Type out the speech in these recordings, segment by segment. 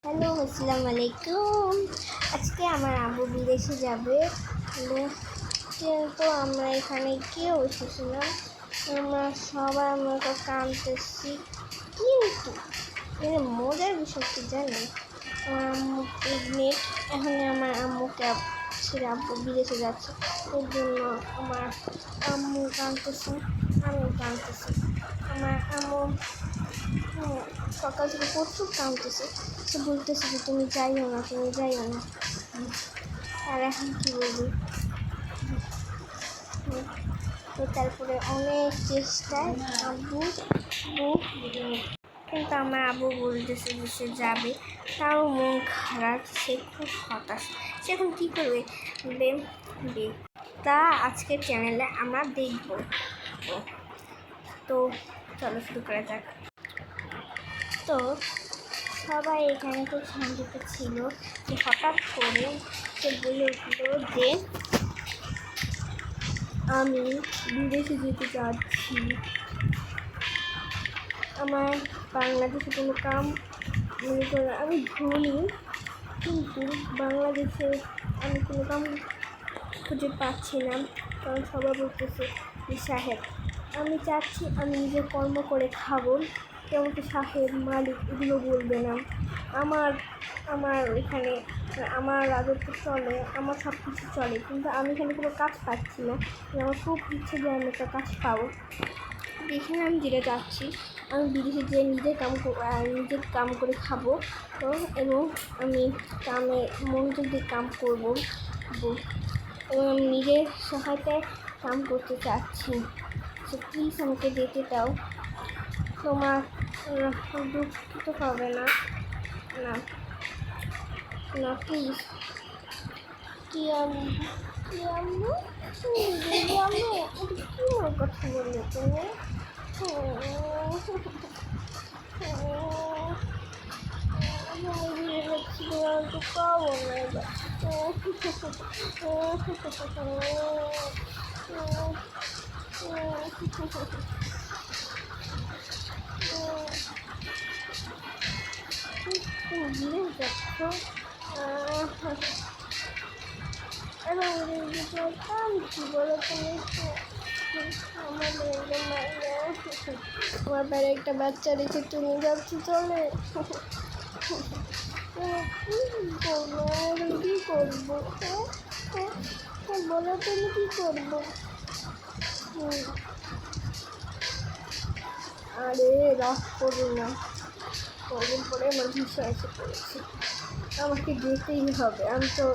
Hello, আসসালামু আলাইকুম। আজকে আমার আব্বু বিদেশে যাবে, কিন্তু আমরা এখানে কেউ এসেছিলাম। আমরা সবাই আমরা তো কাঁদতেছি, কিন্তু মজার বিষয় কি জানেন, আমার আম্মু প্রেগনেন্ট। এখন আমার আম্মুকে ছেড়ে আব্বু বিদেশে যাচ্ছে, এর জন্য আমার আম্মু কাঁদতেছে, আমিও কাঁদতেছি। আমার আম্মু সকাল থেকে প্রচুর কাঁদতেছে, সে বলতেছে যে তুমি যাইও না, তুমি যাইও না। আর এখন কী বলবি। তো তারপরে অনেক চেষ্টায় আব্বু কিন্তু আমার আব্বু বলতেছে যে সে যাবে, তারও মন খারাপ, সে খুব হতাশ। সে এখন কী করবে তা আজকের চ্যানেলে আমরা দেখব। তো চলো শুরু করা যাক। তো সবাই এখানে খুব শান্তিতে ছিল, যে হঠাৎ করে সে বলে উঠল যে আমি বিদেশে যেতে চাচ্ছি। আমার বাংলাদেশে কোনো কাম মনে করে আমি ধনী, কিন্তু বাংলাদেশে আমি কোনো কাম খুঁজে পাচ্ছি না, কারণ সবাই বলতেছে যে সাহেব, আমি চাচ্ছি আমি নিজে কর্ম করে খাবো, কেউ আমাকে সাহেব মালিক এগুলো বলবে না। আমার এখানে আমার রাজত্ব চলে, আমার সব কিছু চলে, কিন্তু আমি এখানে কোনো কাজ পাচ্ছি না। আমার খুব ইচ্ছে যে আমি একটা কাজ পাবো। এখানে আমি যেটা চাচ্ছি, আমি বিদেশে যেয়ে নিজের কাম করে খাবো, এবং আমি মনোযোগ দিয়ে কাম করবো, এবং আমি নিজের সহায়তায় কাম করতে চাচ্ছি। তো প্লিজ আমাকে যেতে দাও, তোমার দুঃখিত হবে না, না না প্লিজ। কি আম্মু কি ওর কথা বললে তুমি? তো পাবো না এবার। তুমি যাচ্ছ এবং কি বলো তুমি? আমার বাইরে একটা বাচ্চা রেখে তুমি যাচ্ছ চলে। কি করবো বলো, তুমি কি করবো? আরে রাগ করো না, কদিন পরে আমার ভিসা এসে পড়েছি, আমাকে যেতেই হবে। আমি তো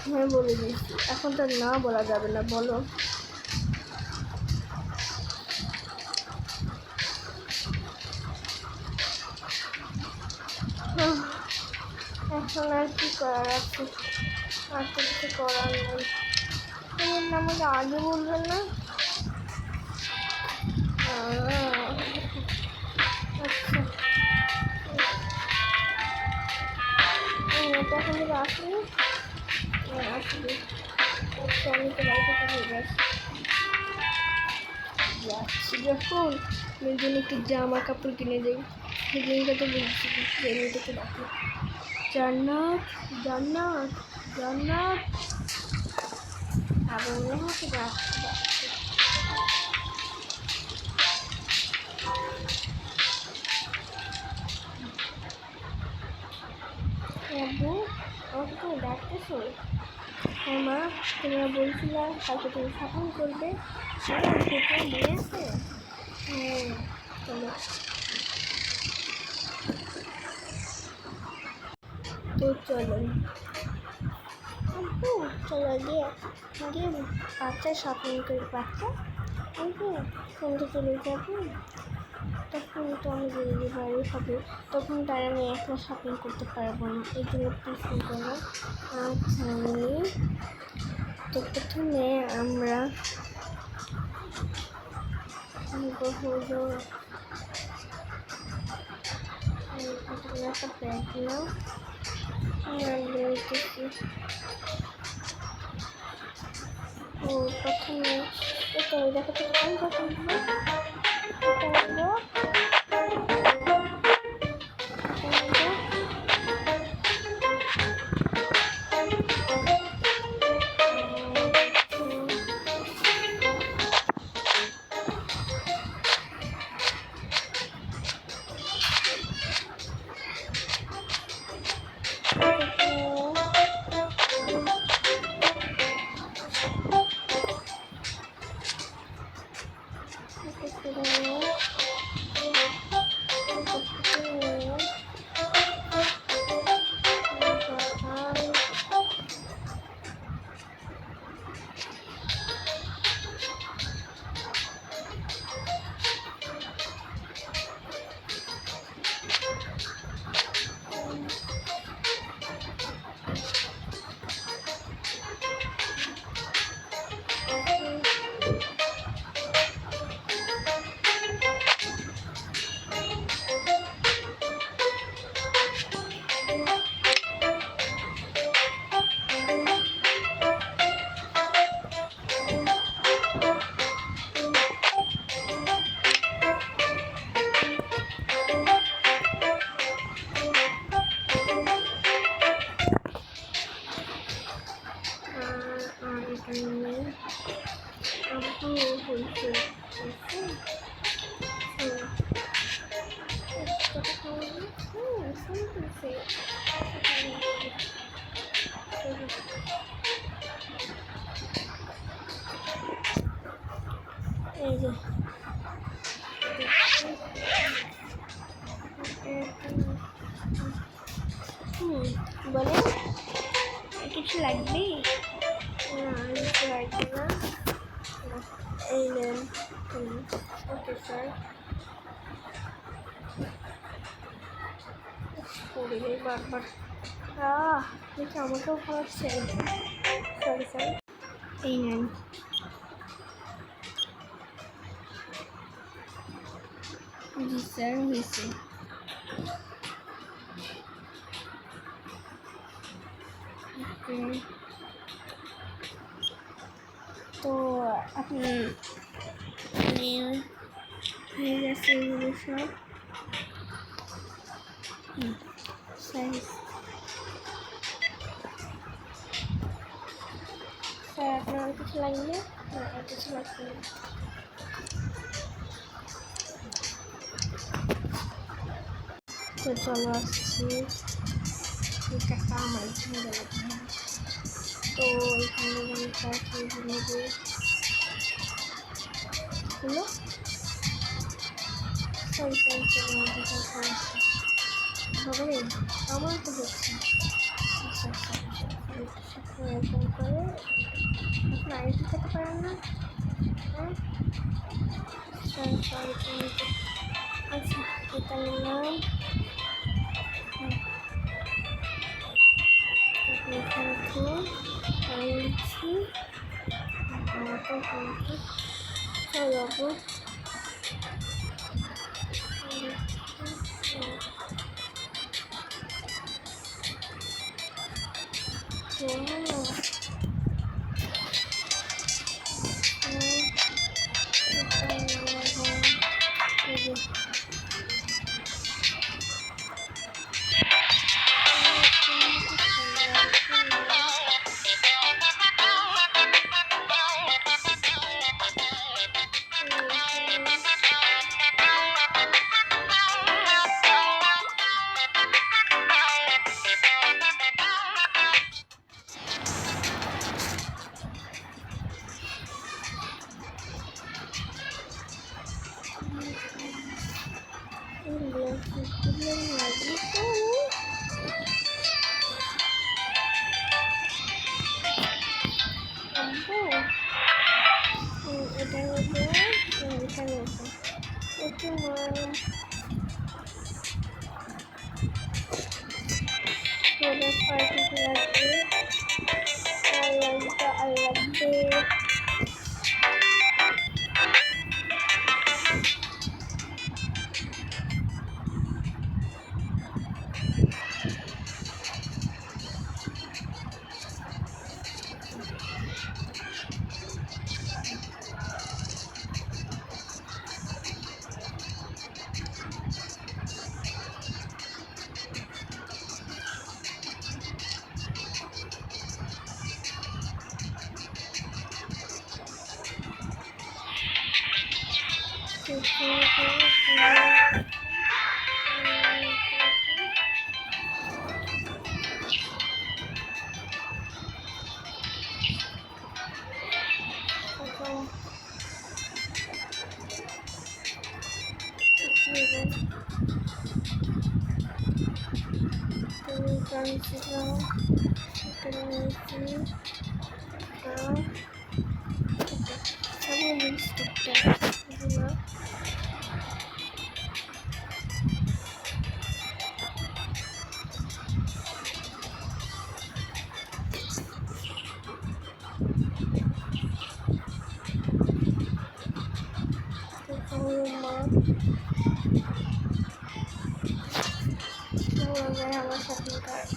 হ্যাঁ বলে দিয়েছি, এখন তো না বলা যাবে না, বলো। এখন আর কি করার আছে, আর তো কিছু করার নেই। তুমি আমাকে আগে বলবেন না? আচ্ছা, এটা এখন থেকে আসলে আসবে। আচ্ছা, আমি তো বাড়িতে চলে যাচ্ছি যখন, মেয়ের জন্য একটু জামা কাপড় কিনে দেয়, সেদিনটা তো বলছি যে মেয়েটাকে ডাকি, জান্নাত জান্নাত জান্নাত, আবার মনে হচ্ছে যাচ্ছে। আব্বু, আমাকে তুমি ডাকতেছো? হ্যাঁ মা, তোমরা বলছিলা কালকে তুমি শাসন করবে, সেটা মনে আছে? হ্যাঁ চলো। তো চলো আব্বু, চলো গিয়ে বাচ্চা শপিং করে, বাচ্চা আব্বু সন্ধ্যে চলে যাবো, তখন তো আমি জরুরি বাড়ি হবে, তখন তার আমি একলা শপিং করতে পারবো না, এই জন্য প্লিজ করবো। আচ্ছা, তো প্রথমে আমরা একটা ব্যাগ নাও, ও প্রথমে দেখো তো কোন পছন্দ, এই যে বলে কিছু লাগবে না লাগবে না এই নেন ওকে স্যার পড়ে বারবার দেখি আমাকেও খাওয়াচ্ছে সরি স্যার এই নেন জি স্যার হয়েছে তো আপনি হয়ে গেছে এগুলো সব স্যার স্যার আপনার কিছু লাগবে আর কিছু লাগবে না তো চলো আসছি টাকা আমার ঝামেলা লাগবে তো এখানে আমি তাকে নেবে হলো সরি সরি সরি আমাদের কথা আসছে হবে আমার তো হচ্ছে আচ্ছা আচ্ছা এরকম করে আপনি আইডি খেতে পারেন না হ্যাঁ সরি সরি আচ্ছা এটা নিলাম আপনি এখানে আমি নিচ্ছি আমাকে চলো আপু এটা হচ্ছে এখানে একটু পার্টি লাগবে আর লাগবে আমার শপিং কার্ট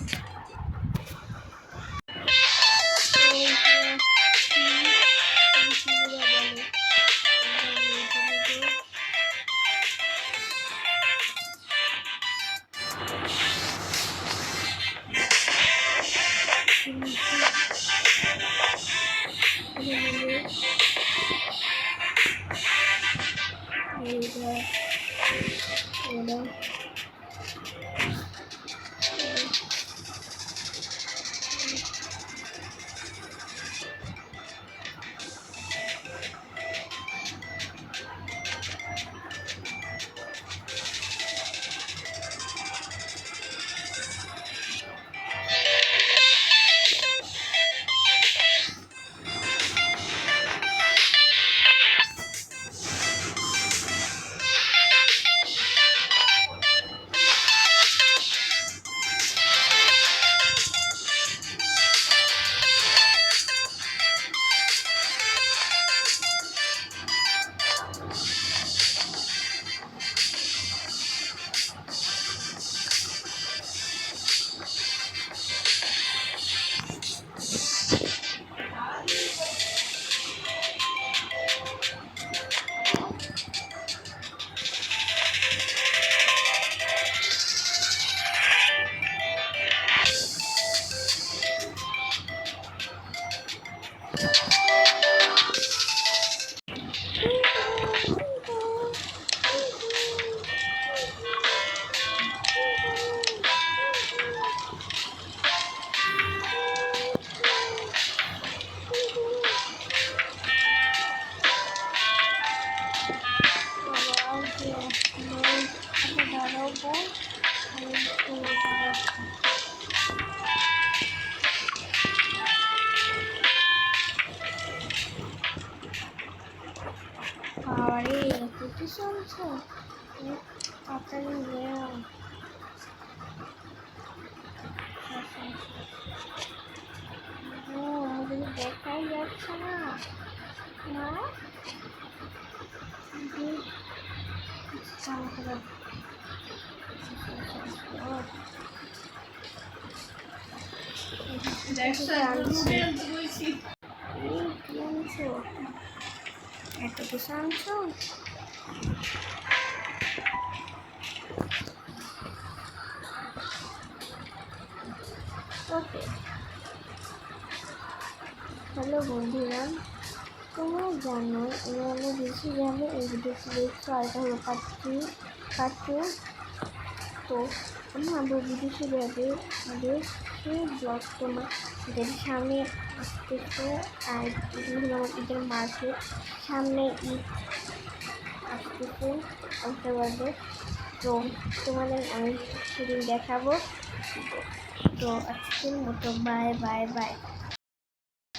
কিছু আনছো? তাড়াতাড়ি নেও। ও আমাদের দেখাই যাচ্ছে না। না এত কিছু আনছো? ওকে, হ্যালো বন্ধুরা, তোমরা জানো আমি বেশি জানি এই ভিডিওটি দেখছো। আর এটা হলো পার্ট 2। তো আমরা বিদেশি ব্যাগে সেই ব্লগ তোমাদের সামনে আসতেছে। আর এগুলো হলো আমার ঈদের মার্কেট, সামনে ঈদ আসতেছে অক্টোবরে। তো তোমাদের আমি সেদিন দেখাবো। তো আজকের মতো বাই বাই বাই।